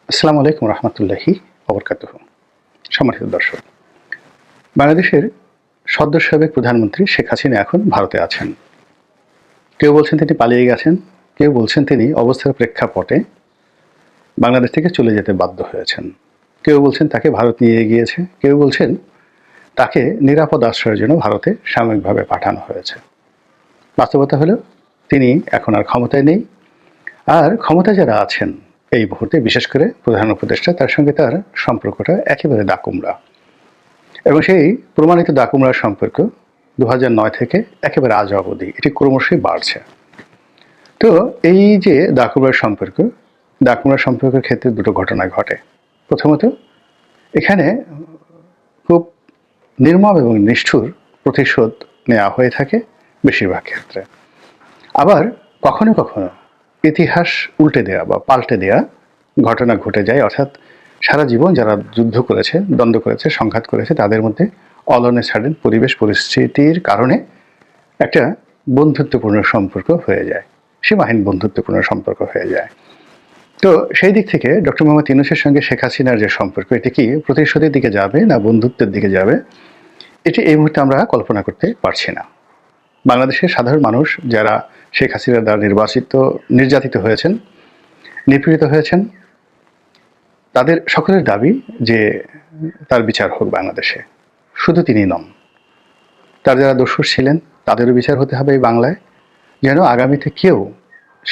আসসালামু আলাইকুম রহমতুল্লাহি ওবরকাতুহ। সম্মানিত দর্শক, বাংলাদেশের সদ্য সাবেক প্রধানমন্ত্রী শেখ হাসিনা এখন ভারতে আছেন। কেউ বলছেন তিনি পালিয়ে গেছেন, কেউ বলছেন তিনি অবস্থার প্রেক্ষাপটে বাংলাদেশ থেকে চলে যেতে বাধ্য হয়েছেন, কেউ বলছেন তাকে ভারত নিয়ে গিয়েছে, কেউ বলছেন তাকে নিরাপদ আশ্রয়ের জন্য ভারতে সাময়িকভাবে পাঠানো হয়েছে। বাস্তবতা হলো তিনি এখন আর ক্ষমতায় নেই, আর ক্ষমতায় যারা আছেন এই মুহূর্তে, বিশেষ করে প্রধান উপদেষ্টা, তার সঙ্গে তার সম্পর্কটা একেবারে দাকুমড়া। এবং সেই প্রমাণিত দাকুমড়ার সম্পর্ক 2009 থেকে একেবারে আজ অবধি এটি ক্রমশই বাড়ছে। তো এই যে দাকুমড়ার সম্পর্কের ক্ষেত্রে দুটো ঘটনা ঘটে। প্রথমত, এখানে খুব নির্মম এবং নিষ্ঠুর প্রতিশোধ নেওয়া হয়ে থাকে বেশিরভাগ ক্ষেত্রে। আবার কখনো কখনো ইতিহাস উল্টে দেয়া বা পাল্টে দেয়া ঘটনা ঘটে যায়, অর্থাৎ সারা জীবন যারা যুদ্ধ করেছে, দ্বন্দ্ব করেছে, সংঘাত করেছে, তাদের মধ্যে অল অন এ সাডেন পরিবেশ পরিস্থিতির কারণে একটা বন্ধুত্বপূর্ণ সম্পর্ক হয়ে যায়, সীমাহীন বন্ধুত্বপূর্ণ সম্পর্ক হয়ে যায়। তো সেই দিক থেকে ডক্টর মোহাম্মদ ইউনূসের সঙ্গে শেখ হাসিনার যে সম্পর্ক, এটি কি প্রতিশোধের দিকে যাবে না বন্ধুত্বের দিকে যাবে, এটি এই মুহূর্তে আমরা কল্পনা করতে পারছি না। বাংলাদেশের সাধারণ মানুষ যারা শেখ হাসিনার দ্বারা নির্যাতিত হয়েছেন, নিপীড়িত হয়েছেন, তাদের সকলের দাবি যে তার বিচার হোক বাংলাদেশে। শুধু তিনি নন, তার যারা দোষর ছিলেন তাদেরও বিচার হতে হবে এই বাংলায়, যেন আগামীতে কেউ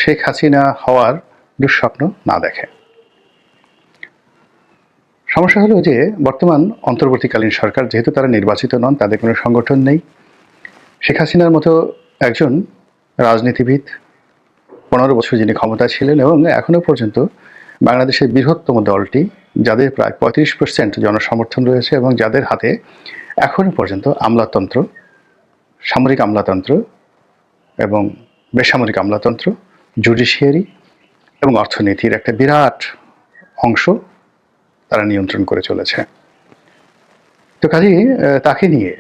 শেখ হাসিনা হওয়ার দুঃস্বপ্ন না দেখে। সমস্যা হলো যে বর্তমান অন্তর্বর্তীকালীন সরকার, যেহেতু তারা নির্বাচিত নন, তাদের কোনো সংগঠন নেই। শেখ হাসিনার মতো একজন রাজনীতিবিদ 15 বছর যিনি ক্ষমতায় ছিলেন এবং এখনো পর্যন্ত বাংলাদেশের বৃহত্তম দলটি, যাদের প্রায় 35% জনসমর্থন রয়েছে এবং যাদের হাতে এখনো পর্যন্ত আমলাতন্ত্র, সামরিক আমলাতন্ত্র এবং বেসামরিক আমলাতন্ত্র, জুডিশিয়ারি এবং অর্থনীতির একটা বিরাট অংশ তারা নিয়ন্ত্রণ করে চলেছে। তো কাজেই তাকে নিয়ে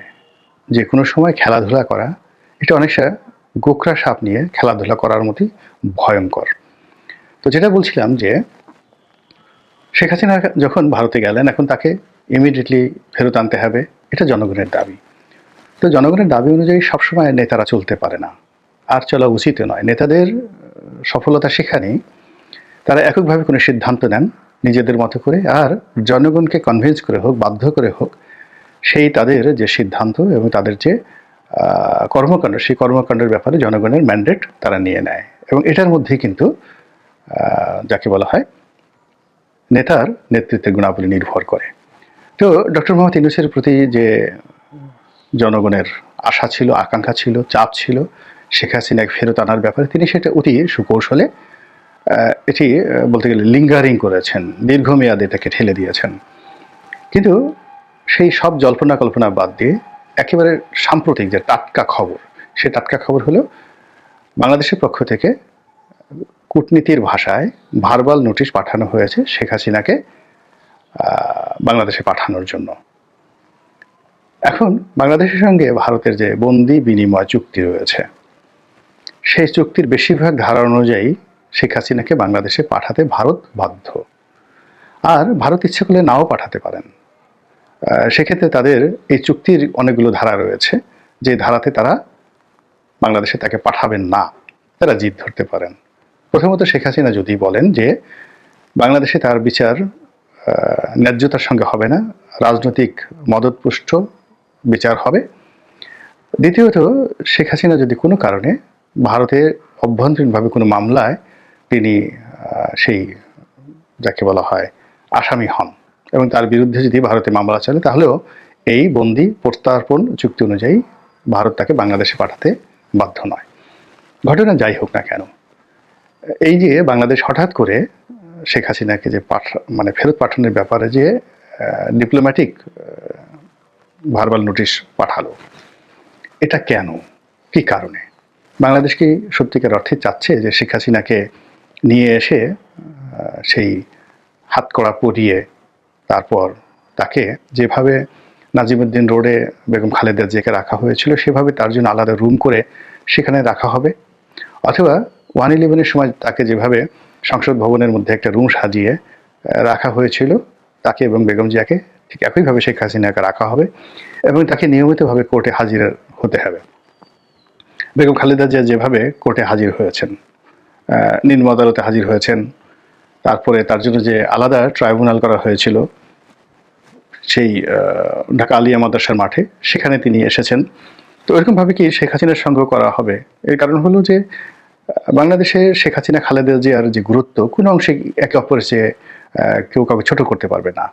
যে কোনো সময় খেলাধুলা করা, এটা অনেকটা গোকরা সাপ নিয়ে খেলাধুলা করার মতোই ভয়ঙ্কর। তো যেটা বলছিলাম যে শেখ হাসিনা যখন ভারতে গেলেন, এখন তাকে ইমিডিয়েটলি ফেরত আনতে হবে, এটা জনগণের দাবি। তো জনগণের দাবি অনুযায়ী সবসময় নেতারা চলতে পারে না, আর চলা উচিত নয়। নেতাদের সফলতা সেখানেই তারা এককভাবে কোনো সিদ্ধান্ত নেন নিজেদের মতো করে, আর জনগণকে কনভিন্স করে হোক, বাধ্য করে হোক, সেই তাদের যে সিদ্ধান্ত এবং তাদের যে কর্মকাণ্ড, সেই কর্মকাণ্ডের ব্যাপারে জনগণের ম্যান্ডেট তারা নিয়ে নেয়। এবং এটার মধ্যেই কিন্তু যাকে বলা হয় নেতার নেতৃত্বের গুণাবলী নির্ভর করে। তো ডক্টর মোহাম্মদ ইউনূসের প্রতি যে জনগণের আশা ছিল, আকাঙ্ক্ষা ছিল, চাপ ছিল শেখ হাসিনাকে ফেরত আনার ব্যাপারে, তিনি সেটা অতি সুকৌশলে এটি বলতে গেলে লিঙ্গারিং করেছেন, দীর্ঘমেয়াদে এটাকে ঠেলে দিয়েছেন। কিন্তু সেই সব জল্পনা কল্পনা বাদ দিয়ে একেবারে সাম্প্রতিক যে টাটকা খবর, সে টাটকা খবর হলো বাংলাদেশের পক্ষ থেকে কূটনীতির ভাষায় ভার্বাল নোটিশ পাঠানো হয়েছে শেখ হাসিনাকে বাংলাদেশে পাঠানোর জন্য। এখন বাংলাদেশের সঙ্গে ভারতের যে বন্দি বিনিময় চুক্তি রয়েছে, সেই চুক্তির বেশিরভাগ ধারা অনুযায়ী শেখ হাসিনাকে বাংলাদেশে পাঠাতে ভারত বাধ্য, আর ভারত ইচ্ছে করলে নাও পাঠাতে পারেন। সেক্ষেত্রে তাদের এই চুক্তির অনেকগুলো ধারা রয়েছে, যে ধারাতে তারা বাংলাদেশে তাকে পাঠাবেন না, তারা জিদ ধরতে পারেন। প্রথমত, শেখ হাসিনা যদি বলেন যে বাংলাদেশে তার বিচার ন্যায্যতার সঙ্গে হবে না, রাজনৈতিক মদতপুষ্ট বিচার হবে। দ্বিতীয়ত, শেখ হাসিনা যদি কোনো কারণে ভারতের অভ্যন্তরীণভাবে কোনো মামলায় তিনি সেই যাকে বলা হয় আসামি হন এবং তার বিরুদ্ধে যদি ভারতে মামলা চলে, তাহলেও এই বন্দি প্রত্যার্পণ চুক্তি অনুযায়ী ভারত তাকে বাংলাদেশে পাঠাতে বাধ্য নয়। ঘটনা যাই হোক না কেন, এই যে বাংলাদেশ হঠাৎ করে শেখ হাসিনাকে যে ফেরত পাঠানোর ব্যাপারে যে ডিপ্লোম্যাটিক ভার্বাল নোটিশ পাঠালো, এটা কেন, কি কারণে? বাংলাদেশ কি সত্যিকার অর্থে চাচ্ছে যে শেখ হাসিনাকে নিয়ে এসে সেই হাতকড়া পরিয়ে তারপর তাকে যেভাবে নাজিমুদ্দিন রোডে বেগম খালেদা জিয়াকে রাখা হয়েছিল সেভাবে তার জন্য আলাদা রুম করে সেখানে রাখা হবে? অথবা 111-এর সময় তাকে যেভাবে সংসদ ভবনের মধ্যে একটা রুম সাজিয়ে রাখা হয়েছিল, তাকে এবং বেগম জিয়াকে ঠিক একইভাবে শেখ হাসিনাকে রাখা হবে এবং তাকে নিয়মিতভাবে কোর্টে হাজির হতে হবে। বেগম খালেদা জিয়া যেভাবে কোর্টে হাজির হয়েছেন, নিম্ন আদালতে হাজির হয়েছেন, তারপরে তার জন্য যে আলাদা ট্রাইব্যুনাল করা হয়েছিল সেই ঢাকা আলিয়া মাদ্রাসার মাঠে, সেখানে তিনি এসেছেন। তো এরকমভাবে কি শেখ হাসিনার সঙ্গে করা হবে? এর কারণ হলো যে বাংলাদেশে শেখ হাসিনা খালেদা জিয়ার যে গুরুত্ব, কোনো অংশে একে অপরের চেয়ে কেউ কাউকে ছোট করতে পারবে না।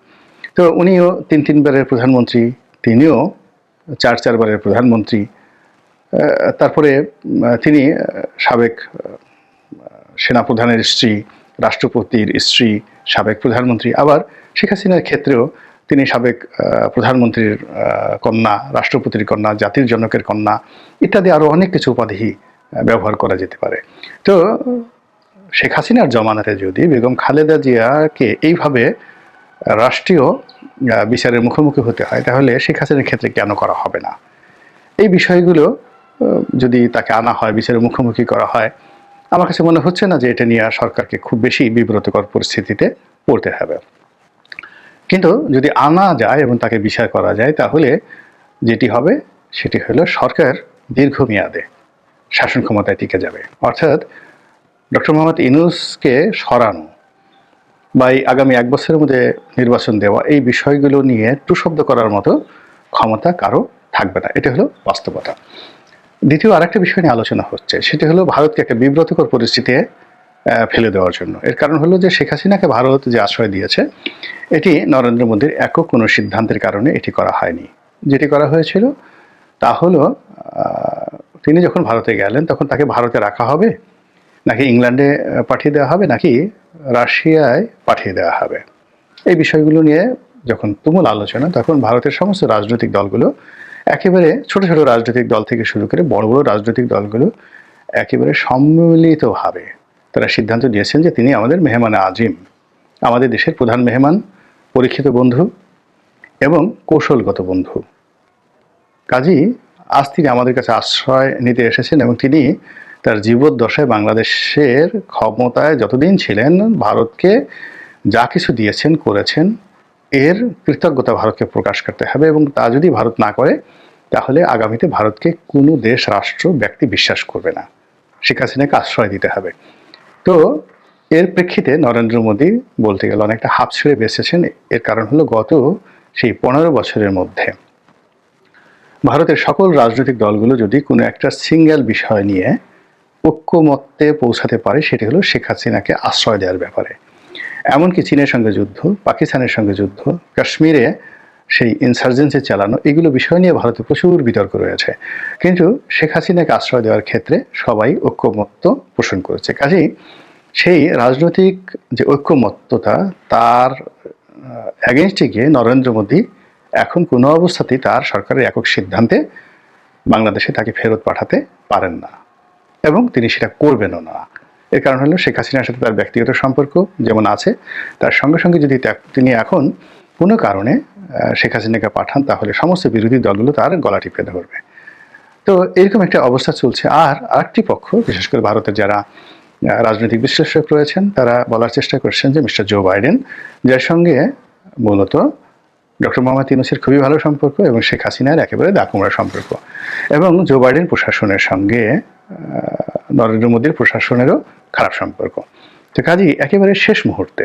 তো উনিও 3-3বারের প্রধানমন্ত্রী, তিনিও 4-4বারের প্রধানমন্ত্রী। তারপরে তিনি সাবেক সেনাপ্রধানের স্ত্রী, রাষ্ট্রপতির স্ত্রী, সাবেক প্রধানমন্ত্রী। আবার শেখ হাসিনার ক্ষেত্রেও তিনি সাবেক প্রধানমন্ত্রীর কন্যা, রাষ্ট্রপতির কন্যা, জাতির জনকের কন্যা ইত্যাদি আরও অনেক কিছু উপাধি ব্যবহার করা যেতে পারে। তো শেখ হাসিনার জমানাতে যদি বেগম খালেদা জিয়াকে এইভাবে রাষ্ট্রীয় বিচারের মুখোমুখি হতে হয়, তাহলে শেখ হাসিনার ক্ষেত্রে কেন করা হবে না? এই বিষয়গুলো যদি তাকে আনা হয়, বিচারের মুখোমুখি করা হয়, আমার কাছে মনে হচ্ছে না যে এটা নিয়ে সরকারকে খুব বেশি বিব্রতকর পরিস্থিতিতে পড়তে হবে। কিন্তু যদি আনা যায় এবং তাকে বিচার করা যায়, তাহলে যেটি হবে সেটি হলো সরকার দীর্ঘমেয়াদে শাসন ক্ষমতায় টিকে যাবে। অর্থাৎ ডক্টর মোহাম্মদ ইউনূসকে সরানো বা এই আগামী 1 বছরের মধ্যে নির্বাচন দেওয়া, এই বিষয়গুলো নিয়ে টুশব্দ করার মতো ক্ষমতা কারো থাকবে না। এটা হলো বাস্তবতা। দ্বিতীয় আরেকটা বিষয় নিয়ে আলোচনা হচ্ছে, সেটি হলো ভারতকে একটা বিব্রতকর পরিস্থিতিতে ফেলে দেওয়ার জন্য। এর কারণ হলো যে শেখ হাসিনাকে ভারত যে আশ্রয় দিয়েছে, এটি নরেন্দ্র মোদীর একক কোনো সিদ্ধান্তের কারণে এটি করা হয়নি। যেটি করা হয়েছিল তা হলো তিনি যখন ভারতে গেলেন, তখন তাকে ভারতে রাখা হবে, নাকি ইংল্যান্ডে পাঠিয়ে দেওয়া হবে, নাকি রাশিয়ায় পাঠিয়ে দেওয়া হবে। এই বিষয়গুলো নিয়ে যখন তুমুল আলোচনা, তখন ভারতের সমস্ত রাজনৈতিক দলগুলো, একেবারে ছোট ছোট রাজনৈতিক দল থেকে শুরু করে বড় বড় রাজনৈতিক দলগুলো একেবারে সম্মিলিতভাবে তারা সিদ্ধান্ত নিয়েছেন যে তিনি আমাদের মেহমান আজিম, আমাদের দেশের প্রধান মেহমান, পরীক্ষিত বন্ধু এবং কৌশলগত বন্ধু। কাজেই আজ তিনি আমাদের কাছে আশ্রয় নিতে এসেছেন এবং তিনি তার জীবদ্দশায় বাংলাদেশের ক্ষমতায় যতদিন ছিলেন ভারতকে যা কিছু দিয়েছেন, করেছেন, এর কৃতজ্ঞতা ভারতকে প্রকাশ করতে হবে এবং তা যদি ভারত না করে, তাহলে আগামীতে ভারতকে কোনো দেশ, রাষ্ট্র, ব্যক্তি বিশ্বাস করবে না। শেখ হাসিনাকে আশ্রয় দিতে হবে। তো এর প্রেক্ষিতে নরেন্দ্র মোদী বলতে গেলে অনেকটা হাঁপ ছেড়ে বেঁচেছেন। এর কারণ হলো গত সেই 15 বছরের মধ্যে ভারতের সকল রাজনৈতিক দলগুলো যদি কোনো একটা সিঙ্গেল বিষয় নিয়ে ঐক্যমত্যে পৌঁছাতে পারে, সেটি হলো শেখ হাসিনাকে আশ্রয় দেওয়ার ব্যাপারে। এমনকি চীনের সঙ্গে যুদ্ধ, পাকিস্তানের সঙ্গে যুদ্ধ, কাশ্মীরে সেই ইনসার্জেন্সি চালানো, এগুলো বিষয় নিয়ে ভারতে প্রচুর বিতর্ক রয়েছে। কিন্তু শেখ হাসিনাকে আশ্রয় দেওয়ার ক্ষেত্রে সবাই ঐক্যমত্য পোষণ করেছে। কাজেই সেই রাজনৈতিক যে ঐক্যমত্যতা, তার এগেনস্টে গিয়ে নরেন্দ্র মোদী এখন কোনো অবস্থাতেই তার সরকারের একক সিদ্ধান্তে বাংলাদেশে তাকে ফেরত পাঠাতে পারেন না এবং তিনি সেটা করবেনও না। এর কারণ হলো শেখ হাসিনার সাথে তার ব্যক্তিগত সম্পর্ক যেমন আছে, তার সঙ্গে সঙ্গে যদি তিনি এখন কোনো কারণে শেখ হাসিনাকে পাঠান, তাহলে সমস্ত বিরোধী দলগুলো তার গলা টিপে ধরবে। তো এরকম একটা অবস্থা চলছে। আর আরেকটি পক্ষ, বিশেষ করে ভারতের যারা রাজনৈতিক বিশ্লেষক রয়েছেন, তারা বলার চেষ্টা করছেন যে মিস্টার জো বাইডেন, যার সঙ্গে মূলত ডক্টর মোহাম্মদ ইউনূসের খুবই ভালো সম্পর্ক এবং শেখ হাসিনার একেবারে দাকুমড়া সম্পর্ক, এবং জো বাইডেন প্রশাসনের সঙ্গে নরেন্দ্র মোদীর প্রশাসনেরও খারাপ সম্পর্ক। তো কাজেই একেবারে শেষ মুহূর্তে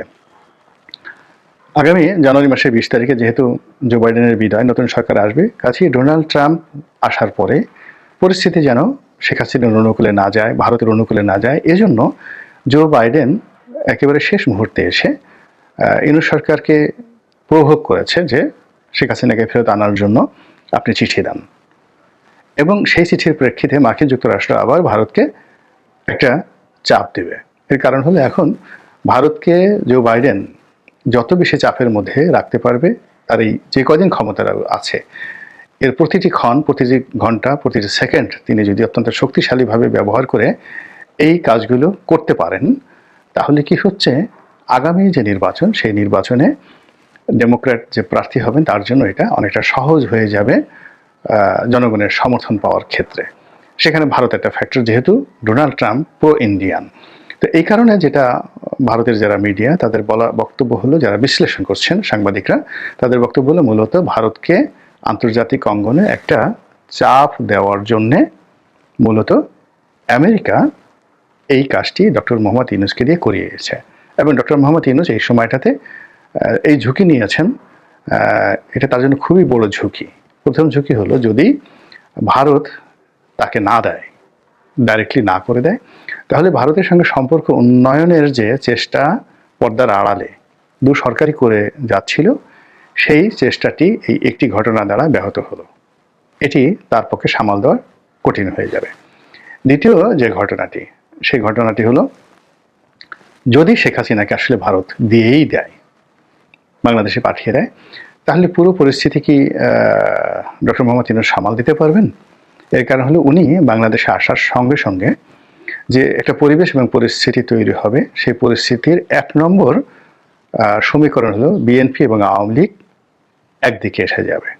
আগামী জানুয়ারি মাসের 20 তারিখে যেহেতু জো বাইডেনের বিদায়, নতুন সরকার আসবে, কাজেই ডোনাল্ড ট্রাম্প আসার পরে পরিস্থিতি যেন শেখ হাসিনার অনুকূলে না যায়, ভারতের অনুকূলে না যায়, এজন্য জো বাইডেন একেবারে শেষ মুহূর্তে এসে ইউনূস সরকারকে প্রভোগ করেছে যে শেখ হাসিনাকে ফেরত আনার জন্য আপনি চিঠি দেন। এবং সেই চিঠির প্রেক্ষিতে মার্কিন যুক্তরাষ্ট্র আবার ভারতকে একটা চাপ দেবে। এর কারণ হলো এখন ভারতকে জো বাইডেন যত বেশি চাপের মধ্যে রাখতে পারবে, তার এই যে কদিন ক্ষমতা আছে, এর প্রতিটি ক্ষণ, প্রতিটি ঘন্টা, প্রতিটি সেকেন্ড তিনি যদি অত্যন্ত শক্তিশালীভাবে ব্যবহার করে এই কাজগুলো করতে পারেন, তাহলে কি হচ্ছে, আগামী যে নির্বাচন, সেই নির্বাচনে ডেমোক্র্যাট যে প্রার্থী হবেন তার জন্য এটা অনেকটা সহজ হয়ে যাবে জনগণের সমর্থন পাওয়ার ক্ষেত্রে। সেখানে ভারত একটা ফ্যাক্টর, যেহেতু ডোনাল্ড ট্রাম্প প্রো ইন্ডিয়ান। তো এই কারণে যেটা ভারতের যারা মিডিয়া তাদের বলা বক্তব্য হলো, যারা বিশ্লেষণ করছেন সাংবাদিকরা, তাদের বক্তব্য হলো মূলত ভারতকে আন্তর্জাতিক অঙ্গনে একটা চাপ দেওয়ার জন্যে মূলত আমেরিকা এই কাজটি ডক্টর মোহাম্মদ ইউনূসকে দিয়ে করিয়েছে। এবং ডক্টর মোহাম্মদ ইউনূস এই সময়টাতে এই ঝুঁকি নিয়েছেন। এটা তার জন্য খুবই বড় ঝুঁকি। প্রথম ঝুঁকি হলো যদি ভারত তাকে না দেয়, ডাইরেক্টলি না করে দেয়, তাহলে ভারতের সঙ্গে সম্পর্ক উন্নয়নের যে চেষ্টা পর্দার আড়ালে দু সরকারই করে যাচ্ছিল, সেই চেষ্টাটি এই একটি ঘটনা দ্বারা ব্যাহত হলো। এটি তার পক্ষে সামাল দেওয়া কঠিন হয়ে যাবে। দ্বিতীয় যে ঘটনাটি, সেই ঘটনাটি হলো যদি শেখ হাসিনাকে আসলে ভারত দিয়েই দেয়, বাংলাদেশে পাঠিয়ে দেয়, তাহলে পুরো পরিস্থিতি কি ডক্টর মোহাম্মদ ইউনূস সামাল দিতে পারবেন? এর কারণ হলো উনি বাংলাদেশে আসার সঙ্গে সঙ্গে যে একটা পরিবেশ এবং পরিস্থিতি তৈরি হবে, সেই পরিস্থিতির 1 নম্বর সমীকরণ হলো বিএনপি এবং আওয়ামী লীগ একদিকে এসে যাবে।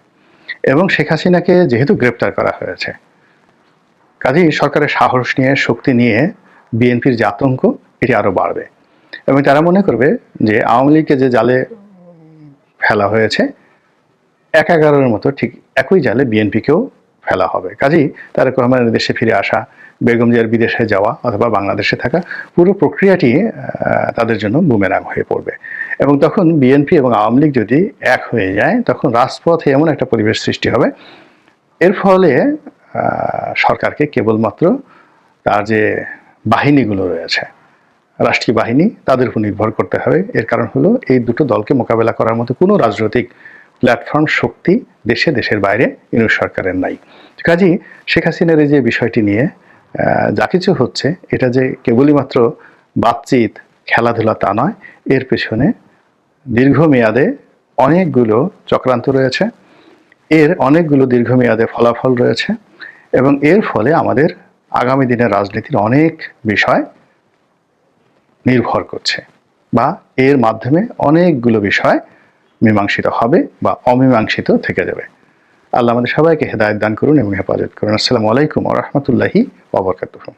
এবং শেখ হাসিনাকে যেহেতু গ্রেপ্তার করা হয়েছে, কাজেই সরকারের সাহস নিয়ে, শক্তি নিয়ে বিএনপির যে আতঙ্ক, এটি আরও বাড়বে। এবং তারা মনে করবে যে আওয়ামী লীগকে যে জালে ফেলা হয়েছে, 1/11-এর মতো ঠিক একই জালে বিএনপিকেও ফেলা হবে। কাজেই তারেক রহমানের দেশে ফিরে আসা, বেগম জিয়ার বিদেশে যাওয়া অথবা বাংলাদেশে থাকা, পুরো প্রক্রিয়াটি তাদের জন্য বুমেরাং হয়ে পড়বে। এবং তখন বিএনপি এবং আওয়ামী লীগ যদি এক হয়ে যায়, তখন রাজপথে এমন একটা পরিবেশ সৃষ্টি হবে, এর ফলে সরকারকে কেবলমাত্র তার যে বাহিনীগুলো রয়েছে, রাষ্ট্রীয় বাহিনী, তাদের উপর নির্ভর করতে হবে। এর কারণ হলো এই দুটো দলকে মোকাবেলা করার মতো কোনো রাজনৈতিক প্ল্যাটফর্ম, শক্তি দেশের বাইরে ইউনূস সরকারের নাই। কাজেই শেখ হাসিনার এই যে বিষয়টি নিয়ে যা কিছু হচ্ছে, এটা যে কেবলই মাত্র বাতচিত, খেলাধুলা তা নয়, এর পেছনে দীর্ঘমেয়াদে অনেকগুলো চক্রান্ত রয়েছে, এর অনেকগুলো দীর্ঘমেয়াদে ফলাফল রয়েছে। এবং এর ফলে আমাদের আগামী দিনের রাজনীতির অনেক বিষয় নির্ভর করছে, বা এর মাধ্যমে অনেকগুলো বিষয় মীমাংসিত হবে বা অমীমাংসিত থেকে যাবে। আল্লাহ আমাদের সবাইকে হেদায়েত দান করুন এবং হেফাজত করুন। আসসালামু আলাইকুম ওয়া রাহমাতুল্লাহি ওয়া বারাকাতুহু।